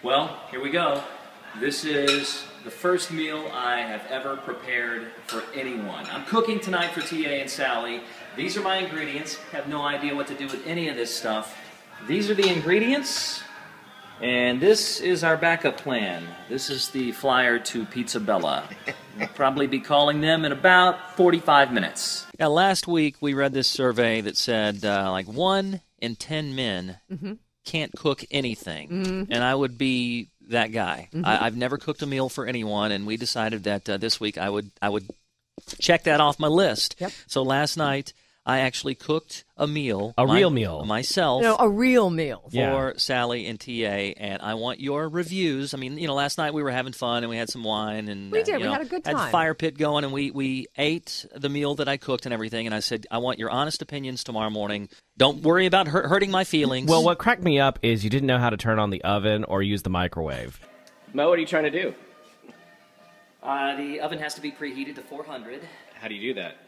Well, here we go. This is the first meal I have ever prepared for anyone. I'm cooking tonight for TA and Sally. These are my ingredients. Have no idea what to do with any of this stuff. These are the ingredients, and this is our backup plan. This is the flyer to Pizza Bella. We'll probably be calling them in about 45 minutes. Now, last week we read this survey that said like 1 in 10 men can't cook anything, and I would be that guy. I've never cooked a meal for anyone, and we decided that this week I would check that off my list. Yep. So last night I actually cooked a meal, real meal, myself. No, a real meal For Sally and TA, and I want your reviews. I mean, last night we were having fun and we had some wine and we did. We had a good time. Had the fire pit going, and we ate the meal that I cooked and everything. And I said, I want your honest opinions tomorrow morning. Don't worry about hurting my feelings. Well, what cracked me up is you didn't know how to turn on the oven or use the microwave. Mo, what are you trying to do? The oven has to be preheated to 400. How do you do that?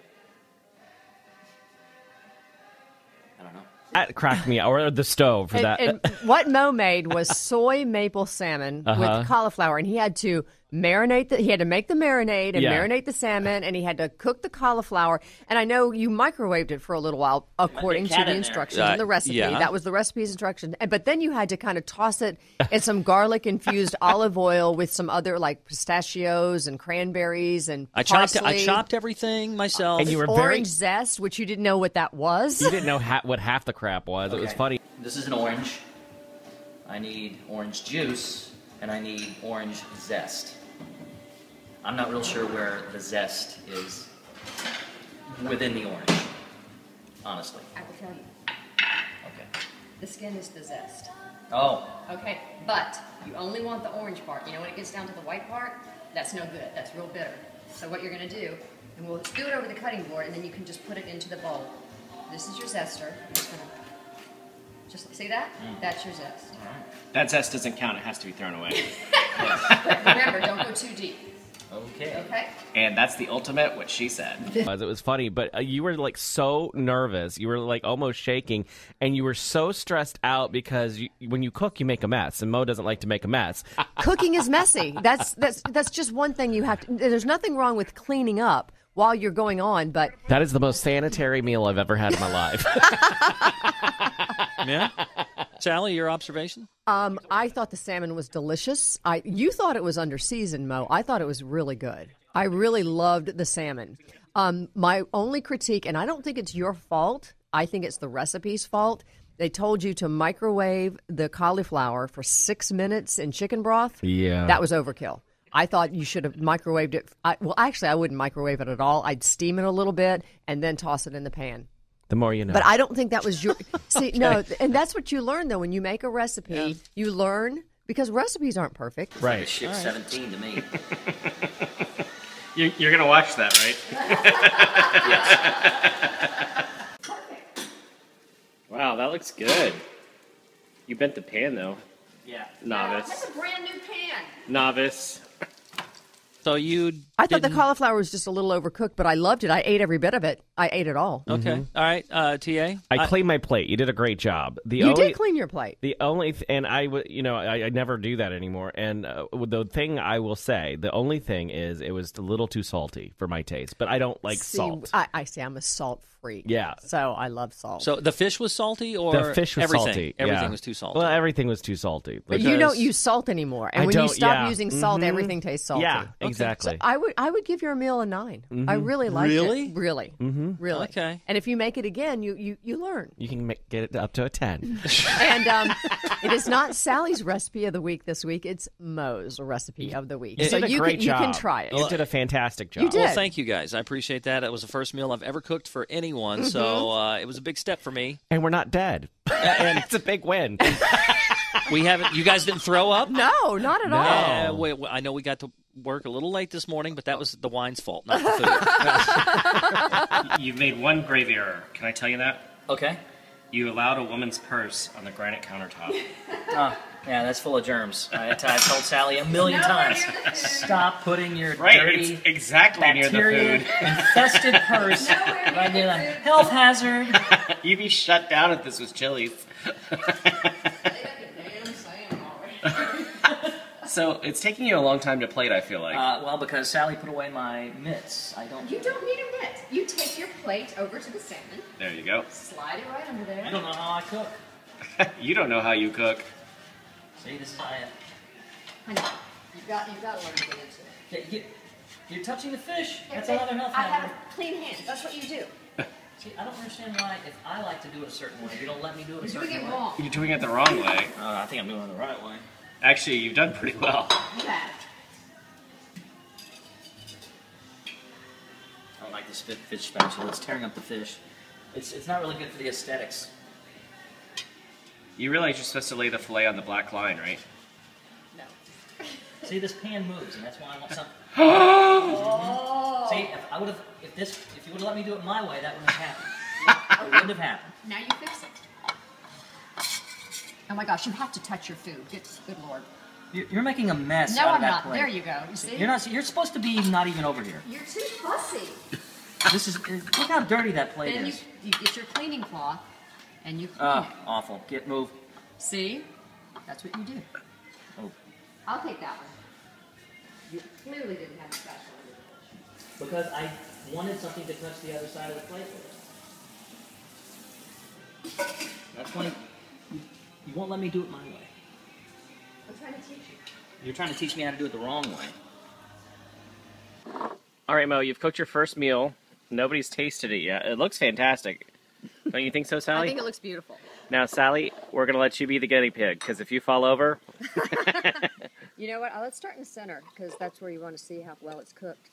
I don't know. That cracked me up, or the stove for that. And what Mo made was soy maple salmon with cauliflower, and he had to marinate he had to make the marinade and marinate the salmon, and he had to cook the cauliflower. And I know you microwaved it for a little while according to the instructions and the recipe. Yeah. That was the recipe's instruction. But then you had to kind of toss it in some garlic infused olive oil with some other like pistachios and cranberries and parsley. I chopped everything myself. And you were orange zest, which you didn't know what that was. You didn't know what half the crap was. Okay. It was funny. This is an orange. I need orange juice, and I need orange zest. I'm not real sure where the zest is within the orange, honestly. I will tell you. Okay. The skin is the zest. Oh. Okay, but you only want the orange part. You know, when it gets down to the white part, that's no good. That's real bitter. So what you're going to do, and we'll do it over the cutting board, and then you can just put it into the bowl. This is your zester. I'm just going to, just see that? That's your zest. That zest doesn't count. It has to be thrown away. But remember, don't go too deep. Okay. Okay? And that's the ultimate what she said. It was funny, but you were like so nervous. You were like almost shaking, and you were so stressed out because when you cook, you make a mess, and Mo doesn't like to make a mess. Cooking is messy. That's just one thing you have to. There's nothing wrong with cleaning up while you're going on, but That is the most sanitary meal I've ever had in my life. Yeah? Sally, your observation? I thought the salmon was delicious. You thought it was under seasoned, Mo. I thought it was really good. I really loved the salmon. My only critique, and I don't think it's your fault, I think it's the recipe's fault. They told you to microwave the cauliflower for 6 minutes in chicken broth. Yeah. That was overkill. I thought you should have microwaved it. Actually, I wouldn't microwave it at all. I'd steam it a little bit and then toss it in the pan. The more you know. But I don't think that was your... See, no, and that's what you learn, though. When you make a recipe, you learn, because recipes aren't perfect. Right. Shift 17 to me. You're going to watch that, right? Yes. Wow, that looks good. You bent the pan, though. Yeah. Novice. That's a brand new pan. Novice. So you I thought the cauliflower was just a little overcooked, but I loved it. I ate every bit of it. I ate it all. Okay. All right, TA? I cleaned my plate. You did a great job. You did clean your plate. The only and I never do that anymore. And the thing I will say, the only thing is it was a little too salty for my taste. But I don't like salt. I say I'm a salt freak. Yeah. So I love salt. So the fish was salty, or The fish was everything? salty. Everything yeah. was too salty. Well, everything was too salty. But you don't use salt anymore. And I when you don't, stop yeah. using salt, everything tastes salty. Yeah, Okay. exactly. So I would give your meal a 9. I really liked Really? it. Really? Really. Okay. And if you make it again, you learn. You can get it up to a 10. And it is not Sally's recipe of the week this week. It's Mo's recipe of the week. You So did a you great can, job. you can try it. You did a fantastic job. You did. Well, thank you guys. I appreciate that. It was the first meal I've ever cooked for anyone, so it was a big step for me. And we're not dead. And it's a big win. We haven't. You guys didn't throw up? No, not at all. Yeah, I know we got to work a little late this morning, but that was the wine's fault, not the food. You've made one grave error. Can I tell you that? Okay. You allowed a woman's purse on the granite countertop. Yeah, that's full of germs. I've told Sally a million times. Stop putting your Right, dirty, it's exactly near the food. infested purse right near the health hazard. You'd be shut down if this was Chili's. So it's taking you a long time to plate, I feel like. Well, because Sally put away my mitts. I don't. You don't need a mitt. You take your plate over to the salmon, There you go. slide it right under there. I don't know how I cook. You don't know how you cook. See, this is how I. I know. You've got to learn to get into it. You're touching the fish. That's Okay, another health I hazard. have clean hands. That's what you do. See, I don't understand why, if I like to do it a certain way, you don't let me do it a You're certain doing it way. wrong. You're doing it the wrong way. I think I'm doing it the right way. Actually, you've done pretty well. You have. I don't like this fish spatula. It's tearing up the fish. It's not really good for the aesthetics. You realize you're supposed to lay the fillet on the black line, right? No. See, this pan moves, and that's why I want some. Oh. See, if you would have let me do it my way, that wouldn't have happened. It wouldn't have happened. Now you fix it. Oh my gosh, you have to touch your food. Good Lord. You're making a mess No, out of I'm that not. plate. There you go. You see? You're supposed to be not even over here. You're too fussy. Look how dirty that plate Then is. you get your cleaning cloth and you clean it. Awful. Move. See? That's what you do. Oh. I'll take that one. You clearly didn't have a spatula. Because I wanted something to touch the other side of the plate with. That's why you won't let me do it my way. I'm trying to teach you. You're trying to teach me how to do it the wrong way. All right, Mo, you've cooked your first meal. Nobody's tasted it yet. It looks fantastic. Don't you think so, Sally? I think it looks beautiful. Now, Sally, we're going to let you be the guinea pig, because if you fall over... You know what? Let's start in the center, because that's where you want to see how well it's cooked.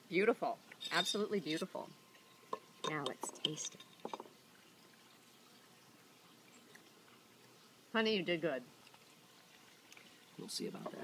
Beautiful. Absolutely beautiful. Now let's taste it. Honey, you did good. We'll see about that.